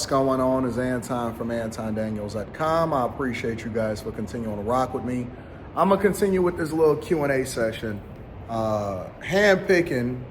going on? Is Anton from antondaniels.com. I appreciate you guys for continuing to rock with me. I'm gonna continue with this little Q&A session, hand-picking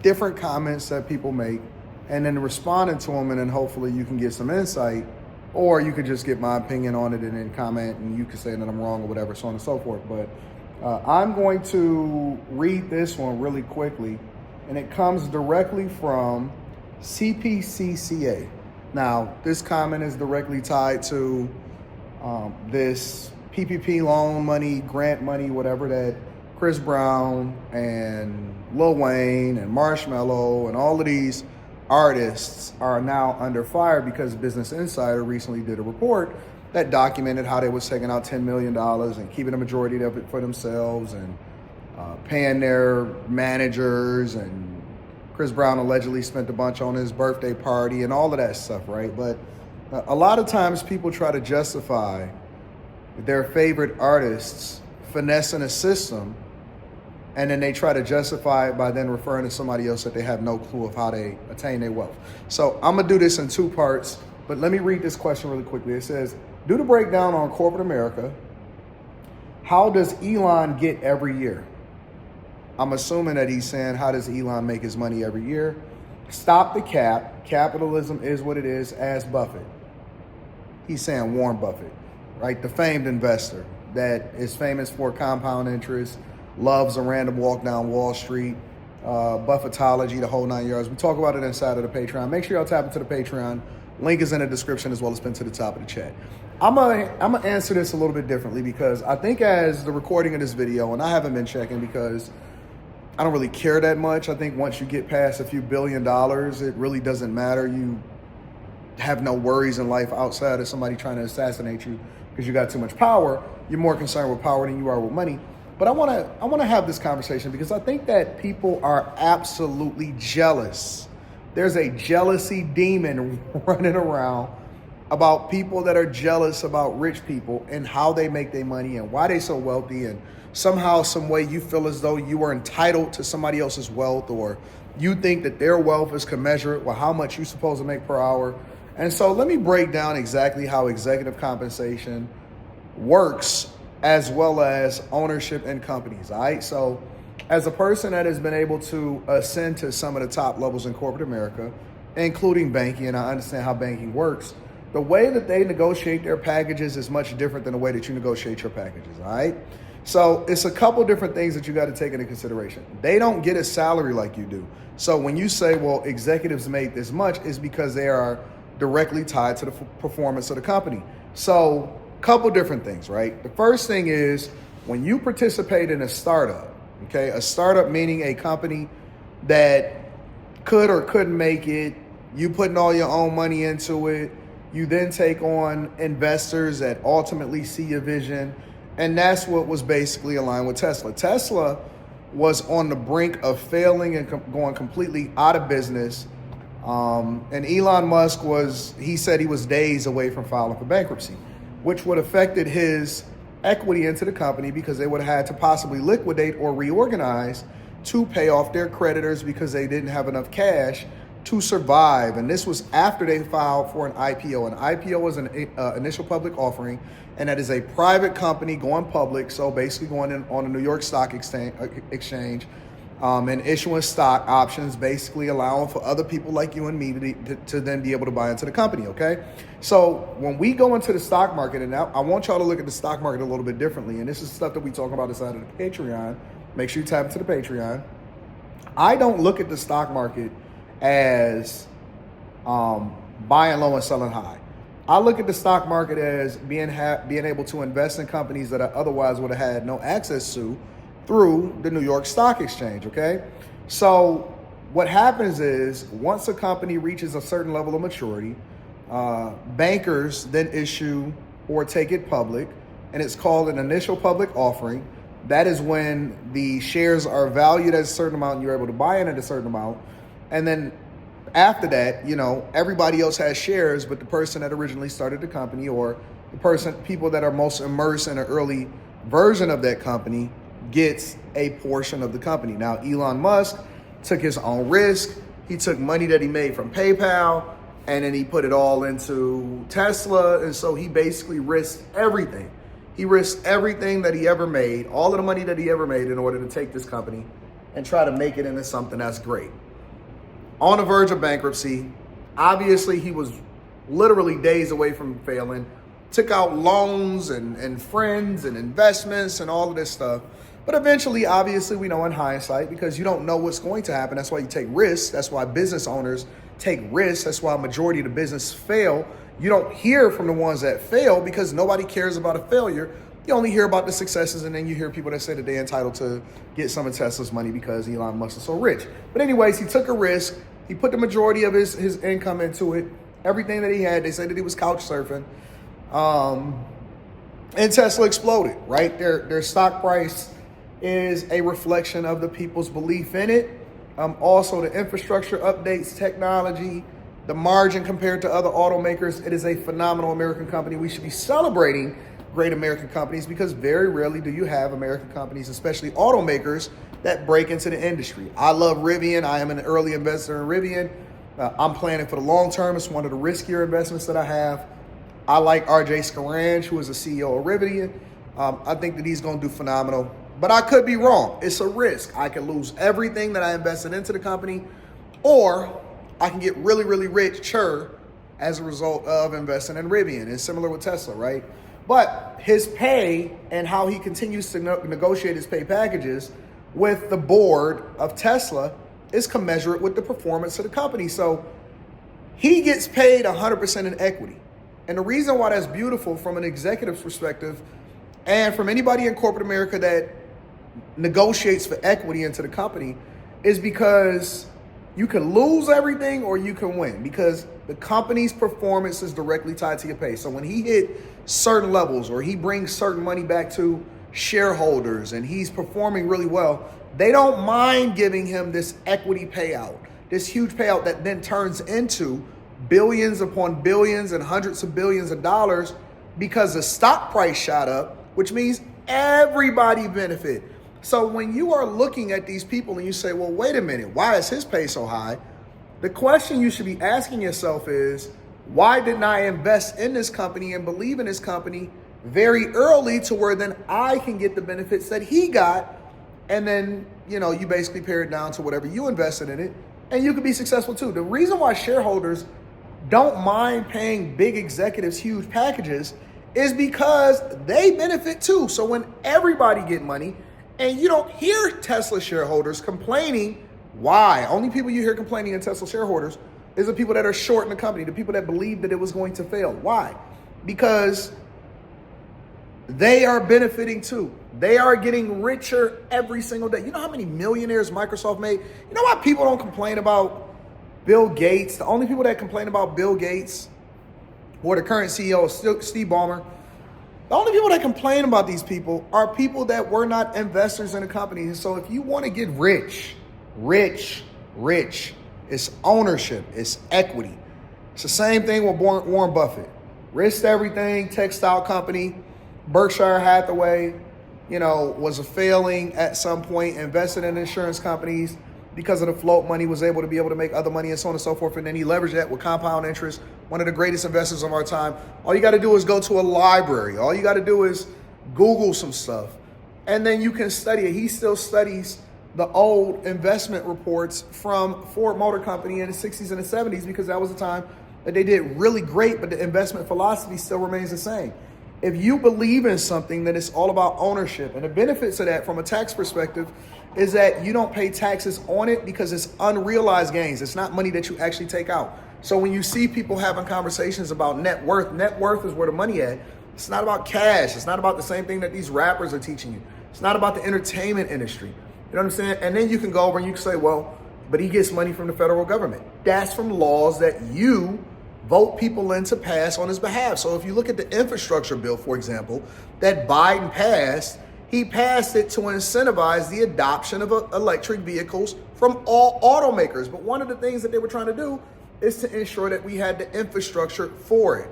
different comments that people make and then responding to them, and then hopefully you can get some insight, or you could just get my opinion on it and then comment and you can say that I'm wrong or whatever, so on and so forth. But I'm going to read this one really quickly, and it comes directly from CPCCA. Now, this comment is directly tied to this PPP loan money, grant money, whatever, that Chris Brown and Lil Wayne and Marshmello and all of these artists are now under fire because Business Insider recently did a report that documented how they was taking out $10 million and keeping a majority of it for themselves and paying their managers, and Chris Brown allegedly spent a bunch on his birthday party and all of that stuff, right? But a lot of times people try to justify their favorite artists finessing a system, and then they try to justify it by then referring to somebody else that they have no clue of how they attain their wealth. So I'm gonna do this in two parts, but let me read this question really quickly. It says, do the breakdown on corporate America. How does Elon get every year? I'm assuming that he's saying, how does Elon make his money every year? Stop the cap. Capitalism is what it is. Ask Buffett. He's saying Warren Buffett, right? The famed investor that is famous for compound interest, loves a random walk down Wall Street, Buffettology, the whole 9 yards. We talk about it inside of the Patreon. Make sure y'all tap into the Patreon. Link is in the description as well as pinned to the top of the chat. I'm gonna answer this a little bit differently, because I think as the recording of this video, and I haven't been checking because I don't really care that much. I think once you get past a few $1 billion, it really doesn't matter. You have no worries in life outside of somebody trying to assassinate you because you got too much power. You're more concerned with power than you are with money. But I wanna have this conversation because I think that people are absolutely jealous. There's a jealousy demon running around about people that are jealous about rich people and how they make their money and why they so wealthy, and somehow, some way you feel as though you are entitled to somebody else's wealth, or you think that their wealth is commensurate with how much you're supposed to make per hour. And so let me break down exactly how executive compensation works, as well as ownership in companies, all right? So as a person that has been able to ascend to some of the top levels in corporate America, including banking, and I understand how banking works, the way that they negotiate their packages is much different than the way that you negotiate your packages, all right? So it's a couple different things that you got to take into consideration. They don't get a salary like you do. So when you say, well, executives made this much, it's because they are directly tied to the performance of the company. So couple different things, right? The first thing is when you participate in a startup, okay? A startup meaning a company that could or couldn't make it, you putting all your own money into it, you then take on investors that ultimately see your vision. And that's what was basically aligned with Tesla. Tesla was on the brink of failing and going completely out of business. And Elon Musk he said he was days away from filing for bankruptcy, which would have affected his equity into the company because they would have had to possibly liquidate or reorganize to pay off their creditors because they didn't have enough cash to survive. And this was after they filed for an IPO. An IPO was an initial public offering, and that is a private company going public, so basically going in on the New York Stock Exchange and issuing stock options, basically allowing for other people like you and me to then be able to buy into the company, okay? So when we go into the stock market, and now I want y'all to look at the stock market a little bit differently, and this is stuff that we talk about inside of the Patreon. Make sure you tap into the Patreon. I don't look at the stock market as buying low and selling high. I look at the stock market as being able to invest in companies that I otherwise would have had no access to through the New York Stock Exchange, okay? So what happens is once a company reaches a certain level of maturity, bankers then issue or take it public, and it's called an initial public offering. That is when the shares are valued at a certain amount and you're able to buy in at a certain amount. And then after that, everybody else has shares, but the person that originally started the company, or people that are most immersed in an early version of that company, gets a portion of the company. Now, Elon Musk took his own risk. He took money that he made from PayPal, and then he put it all into Tesla. And so he basically risked everything. He risked everything that he ever made, all of the money that he ever made, in order to take this company and try to make it into something that's great. On the verge of bankruptcy. Obviously, he was literally days away from failing. Took out loans and friends and investments and all of this stuff. But eventually, obviously, we know in hindsight, because you don't know what's going to happen. That's why you take risks. That's why business owners take risks. That's why a majority of the business fail. You don't hear from the ones that fail because nobody cares about a failure. You only hear about the successes, and then you hear people that say that they're entitled to get some of Tesla's money because Elon Musk is so rich. But anyways, he took a risk. He put the majority of his income into it. Everything that he had, they said that he was couch surfing. And Tesla exploded, right? Their stock price is a reflection of the people's belief in it. Also, the infrastructure updates, technology, the margin compared to other automakers. It is a phenomenal American company. We should be celebrating great American companies because very rarely do you have American companies, especially automakers, that break into the industry. I love Rivian. I am an early investor in Rivian. I'm planning for the long term. It's one of the riskier investments that I have. I like RJ Scarange, who is the CEO of Rivian. I think that he's going to do phenomenal. But I could be wrong. It's a risk. I can lose everything that I invested into the company, or I can get really, really rich as a result of investing in Rivian. It's similar with Tesla, right? But his pay and how he continues to negotiate his pay packages with the board of Tesla is commensurate with the performance of the company. So he gets paid 100% in equity. And the reason why that's beautiful from an executive's perspective and from anybody in corporate America that negotiates for equity into the company is because you can lose everything or you can win, because the company's performance is directly tied to your pay. So when he hit certain levels or he brings certain money back to shareholders and he's performing really well, they don't mind giving him this equity payout, this huge payout that then turns into billions upon billions and hundreds of billions of dollars because the stock price shot up, which means everybody benefit. So when you are looking at these people and you say, well, wait a minute, why is his pay so high? The question you should be asking yourself is, why didn't I invest in this company and believe in this company very early to where then I can get the benefits that he got? And then, you basically pare it down to whatever you invested in it and you can be successful too. The reason why shareholders don't mind paying big executives huge packages is because they benefit too. So when everybody get money, and you don't hear Tesla shareholders complaining, why? Only people you hear complaining in Tesla shareholders is the people that are short in the company, the people that believe that it was going to fail. Why? Because they are benefiting too. They are getting richer every single day. You know how many millionaires Microsoft made? You know why people don't complain about Bill Gates? The only people that complain about Bill Gates or the current CEO, Steve Ballmer, the only people that complain about these people are people that were not investors in the company. And so if you want to get rich, it's ownership, it's equity. It's the same thing with Warren Buffett. Risked everything, textile company, Berkshire Hathaway, was a failing at some point, invested in insurance companies because of the float money, was able to make other money and so on and so forth. And then he leveraged that with compound interest, one of the greatest investors of our time. All you got to do is go to a library. All you got to do is Google some stuff. And then you can study it. He still studies the old investment reports from Ford Motor Company in the 60s and the 70s because that was the time that they did really great, but the investment philosophy still remains the same. If you believe in something, then it's all about ownership. And the benefits of that from a tax perspective is that you don't pay taxes on it because it's unrealized gains. It's not money that you actually take out. So when you see people having conversations about net worth is where the money at. It's not about cash. It's not about the same thing that these rappers are teaching you. It's not about the entertainment industry. You know what I'm saying? And then you can go over and you can say, well, but he gets money from the federal government. That's from laws that you vote people in to pass on his behalf. So if you look at the infrastructure bill, for example, that Biden passed, he passed it to incentivize the adoption of electric vehicles from all automakers. But one of the things that they were trying to do is to ensure that we had the infrastructure for it.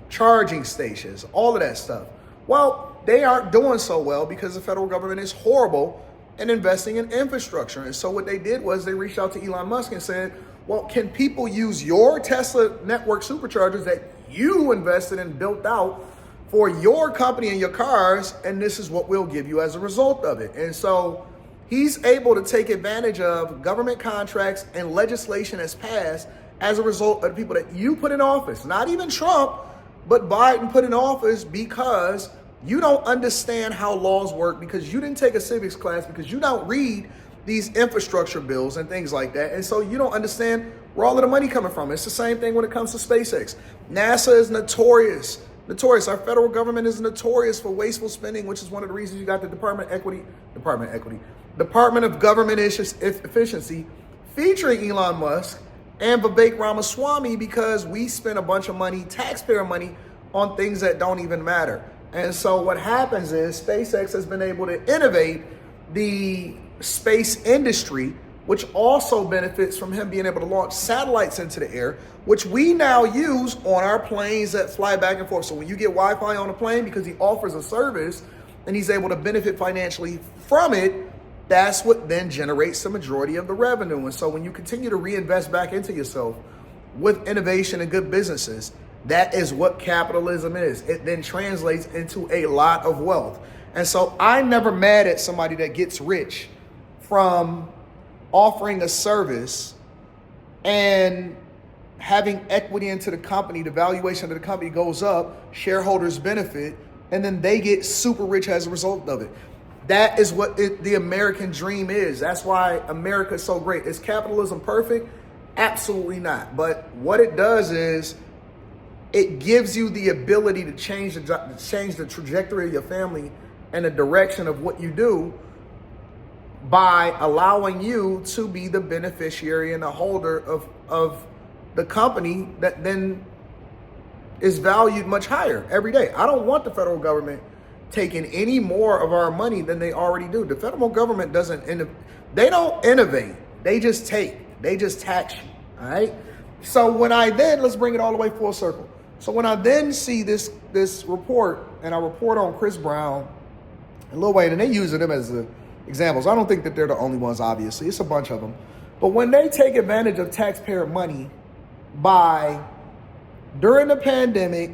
Charging stations, all of that stuff. Well, they aren't doing so well because the federal government is horrible in investing in infrastructure. And so what they did was they reached out to Elon Musk and said, Well, can people use your Tesla network superchargers that you invested and built out for your company and your cars? And this is what we'll give you as a result of it. And so he's able to take advantage of government contracts and legislation that's passed as a result of the people that you put in office. Not even Trump, but Biden put in office because you don't understand how laws work, because you didn't take a civics class, because you don't read these infrastructure bills and things like that. And so you don't understand where all of the money coming from. It's the same thing when it comes to SpaceX. NASA is notorious. Our federal government is notorious for wasteful spending, which is one of the reasons you got the Department of Government Efficiency featuring Elon Musk and Vivek Ramaswamy, because we spend a bunch of money, taxpayer money, on things that don't even matter. And so what happens is SpaceX has been able to innovate the space industry, which also benefits from him being able to launch satellites into the air, which we now use on our planes that fly back and forth. So when you get Wi-Fi on a plane, because he offers a service and he's able to benefit financially from it, that's what then generates the majority of the revenue. And so when you continue to reinvest back into yourself with innovation and good businesses, that is what capitalism is. It then translates into a lot of wealth. And so I'm never mad at somebody that gets rich from offering a service and having equity into the company. The valuation of the company goes up, shareholders benefit, and then they get super rich as a result of it. That is what the American dream is. That's why America is so great. Is capitalism perfect? Absolutely not. But what it does is it gives you the ability to change the trajectory of your family and the direction of what you do by allowing you to be the beneficiary and the holder of the company that then is valued much higher every day. I don't want the federal government taking any more of our money than they already do. The federal government they don't innovate. They just tax you, all right? So when let's bring it all the way full circle. So when I then see this report, and I report on Chris Brown and Lil Wayne, and they using them as examples. I don't think that they're the only ones, obviously. It's a bunch of them. But when they take advantage of taxpayer money by, during the pandemic,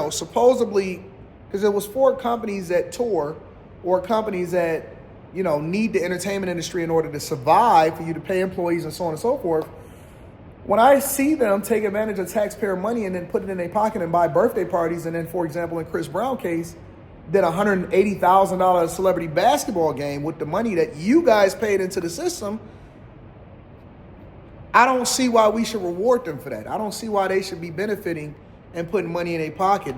supposedly, because it was for companies that tour or companies that, need the entertainment industry in order to survive, for you to pay employees and so on and so forth. When I see them take advantage of taxpayer money and then put it in their pocket and buy birthday parties, and then, for example, in Chris Brown case, did a $180,000 celebrity basketball game with the money that you guys paid into the system, I don't see why we should reward them for that. I don't see why they should be benefiting and putting money in their pocket.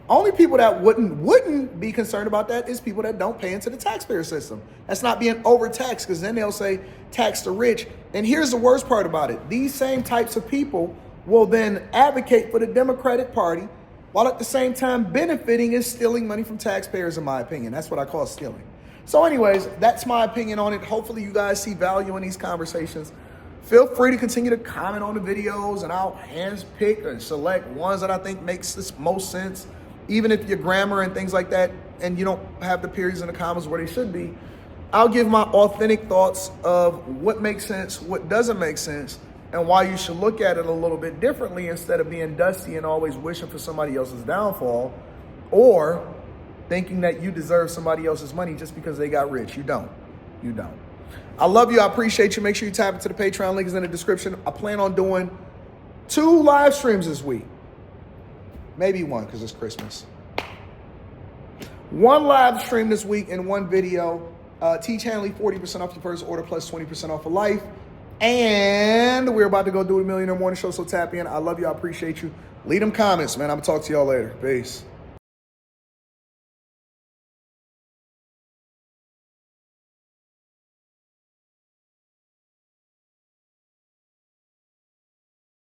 Only people that wouldn't be concerned about that is people that don't pay into the taxpayer system. That's not being overtaxed, because then they'll say tax the rich. And here's the worst part about it. These same types of people will then advocate for the Democratic Party while at the same time benefiting and stealing money from taxpayers, in my opinion. That's what I call stealing. So anyways, that's my opinion on it. Hopefully you guys see value in these conversations. Feel free to continue to comment on the videos, and I'll hands pick and select ones that I think makes the most sense. Even if your grammar and things like that, and you don't have the periods and the commas where they should be, I'll give my authentic thoughts of what makes sense, what doesn't make sense, and why you should look at it a little bit differently instead of being dusty and always wishing for somebody else's downfall, or thinking that you deserve somebody else's money just because they got rich. You don't. I love you. I appreciate you. Make sure you tap into the Patreon. Link is in the description. I plan on doing 2 live streams this week. Maybe 1, because it's Christmas. 1 live stream this week and 1 video. Teach Hanley 40% off your first order plus 20% off for life. And we're about to go do the Millionaire Morning Show, so tap in. I love you. I appreciate you. Leave them comments, man. I'm going to talk to y'all later. Peace.